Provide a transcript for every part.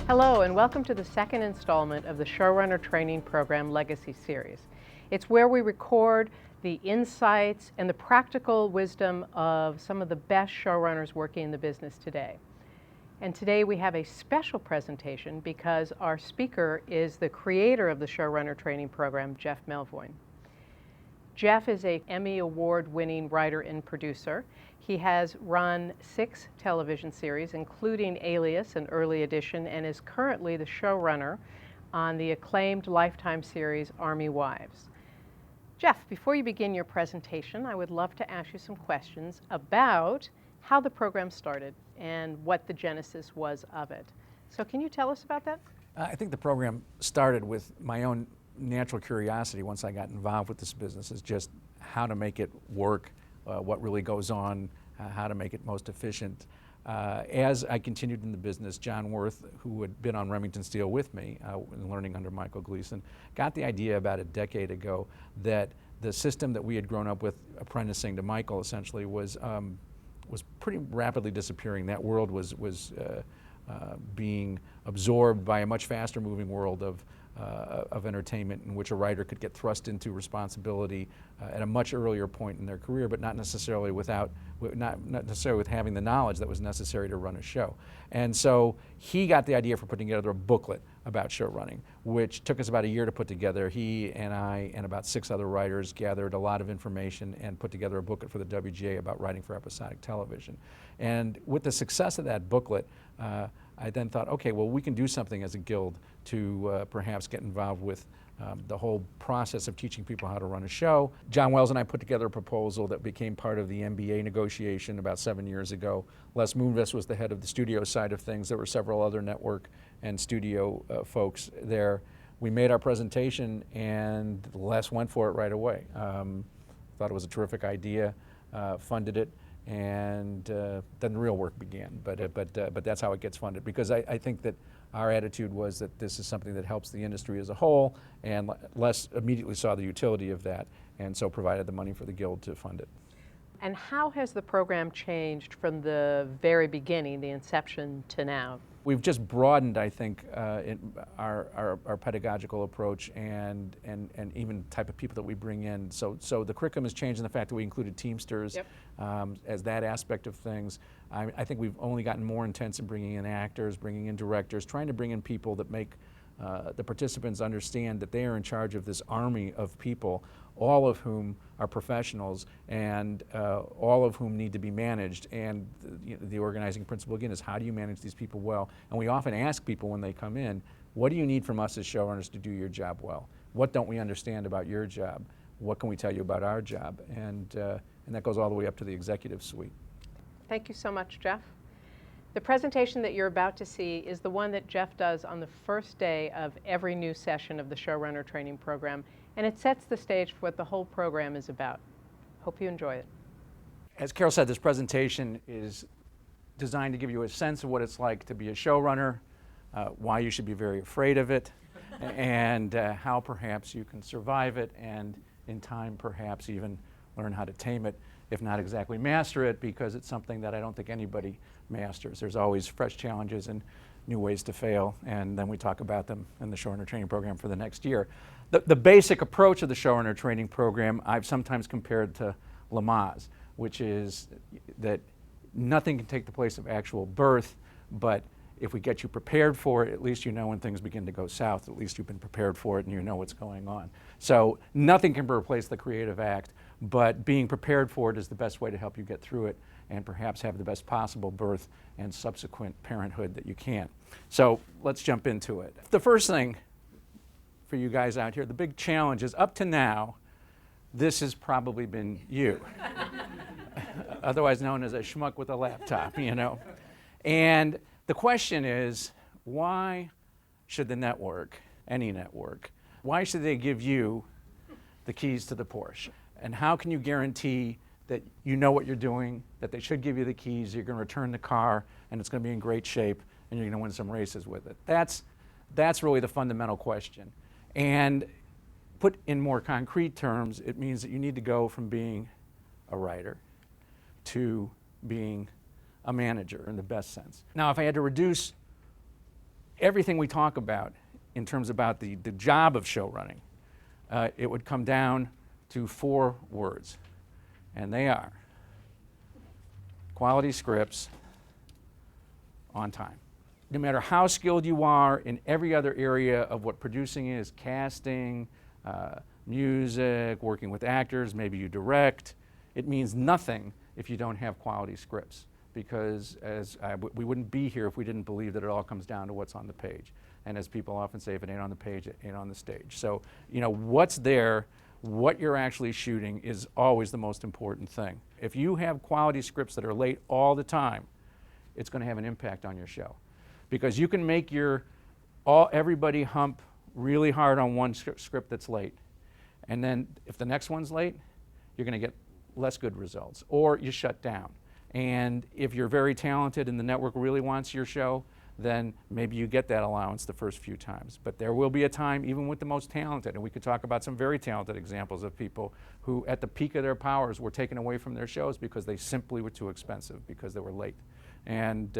Hello and welcome to the second installment of the Showrunner Training Program Legacy Series. It's where we record the insights and the practical wisdom of some of the best showrunners working in the business today. And today we have a special presentation because our speaker is the creator of the Showrunner Training Program, Jeff Melvoin. Jeff is an Emmy Award-winning writer and producer. He has run 6 television series, including Alias, an early edition, and is currently the showrunner on the acclaimed Lifetime series, Army Wives. Jeff, before you begin your presentation, I would love to ask you some questions about how the program started and what the genesis was of it. So can you tell us about that? I think the program started with my own natural curiosity once I got involved with this business, is just how to make it work, what really goes on, how to make it most efficient. As I continued in the business, John Worth, who had been on Remington Steele with me and learning under Michael Gleason, got the idea about a decade ago that the system that we had grown up with, apprenticing to Michael essentially, was pretty rapidly disappearing. That world was being absorbed by a much faster moving world of entertainment, in which a writer could get thrust into responsibility at a much earlier point in their career, but not necessarily with having the knowledge that was necessary to run a show. And so he got the idea for putting together a booklet about show running, which took us about a year to put together. He and I and about 6 other writers gathered a lot of information and put together a booklet for the WGAW about writing for episodic television. And with the success of that booklet, I then thought, okay, well, we can do something as a guild to perhaps get involved with the whole process of teaching people how to run a show. John Wells and I put together a proposal that became part of the NBA negotiation about 7 years ago. Les Moonves was the head of the studio side of things. There were several other network and studio folks there. We made our presentation and Les went for it right away. Thought it was a terrific idea, funded it, and then the real work began. But that's how it gets funded, because I think that our attitude was that this is something that helps the industry as a whole, and Les immediately saw the utility of that, and so provided the money for the Guild to fund it. And how has the program changed from the very beginning, the inception, to now? We've just broadened, I think, our pedagogical approach and even type of people that we bring in. So the curriculum has changed in the fact that we included Teamsters. Yep. As that aspect of things. I think we've only gotten more intense in bringing in actors, bringing in directors, trying to bring in people that make the participants understand that they are in charge of this army of people, all of whom are professionals and all of whom need to be managed. And the organizing principle, again, is how do you manage these people well? And we often ask people when they come in, what do you need from us as showrunners to do your job well? What don't we understand about your job? What can we tell you about our job? And that goes all the way up to the executive suite. Thank you so much, Jeff. The presentation that you're about to see is the one that Jeff does on the first day of every new session of the Showrunner Training Program, and it sets the stage for what the whole program is about. Hope you enjoy it. As Carole said, this presentation is designed to give you a sense of what it's like to be a showrunner, why you should be very afraid of it, and how perhaps you can survive it, and in time perhaps even learn how to tame it, if not exactly master it, because it's something that I don't think anybody masters. There's always fresh challenges and new ways to fail, and then we talk about them in the Showrunner Training Program for the next year. The basic approach of the Showrunner Training Program I've sometimes compared to Lamaze, which is that nothing can take the place of actual birth, but if we get you prepared for it, at least you know when things begin to go south, at least you've been prepared for it and you know what's going on. So nothing can replace the creative act, but being prepared for it is the best way to help you get through it and perhaps have the best possible birth and subsequent parenthood that you can. So let's jump into it. The first thing for you guys out here, the big challenge is, up to now, this has probably been you. Otherwise known as a schmuck with a laptop, you know. And the question is, why should the network, any network, why should they give you the keys to the Porsche? And how can you guarantee that you know what you're doing, that they should give you the keys, you're going to return the car, and it's going to be in great shape, and you're going to win some races with it? That's really the fundamental question. And put in more concrete terms, it means that you need to go from being a writer to being a manager in the best sense. Now, if I had to reduce everything we talk about in terms about the job of show running, it would come down to 4 words, and they are quality scripts on time. No matter how skilled you are in every other area of what producing is, casting, music, working with actors, maybe you direct, it means nothing if you don't have quality scripts, because we wouldn't be here if we didn't believe that it all comes down to what's on the page. And as people often say, if it ain't on the page, it ain't on the stage. So, you know, what's there, what you're actually shooting is always the most important thing. If you have quality scripts that are late all the time, it's going to have an impact on your show. Because you can make everybody hump really hard on one script that's late. And then if the next one's late, you're going to get less good results, or you shut down. And if you're very talented and the network really wants your show, then maybe you get that allowance the first few times. But there will be a time, even with the most talented, and we could talk about some very talented examples of people who at the peak of their powers were taken away from their shows because they simply were too expensive, because they were late. And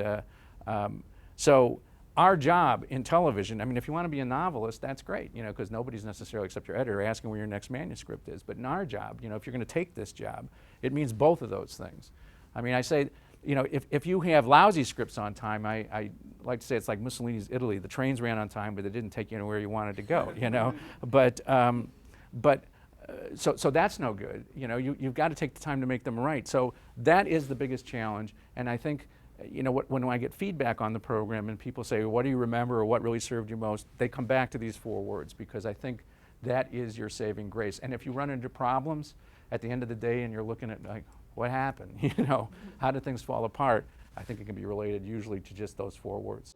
so our job in television, I mean, if you want to be a novelist, that's great, you know, because nobody's necessarily, except your editor, asking where your next manuscript is. But in our job, you know, if you're going to take this job, it means both of those things. I mean, I say, you know, if you have lousy scripts on time, I like to say it's like Mussolini's Italy. The trains ran on time, but they didn't take you anywhere you wanted to go, you know. So that's no good. You know, you've got to take the time to make them right. So that is the biggest challenge. And I think, you know, when I get feedback on the program and people say, what do you remember or what really served you most, they come back to these 4 words, because I think that is your saving grace. And if you run into problems at the end of the day and you're looking at, like, what happened? You know, how did things fall apart? I think it can be related usually to just those 4 words.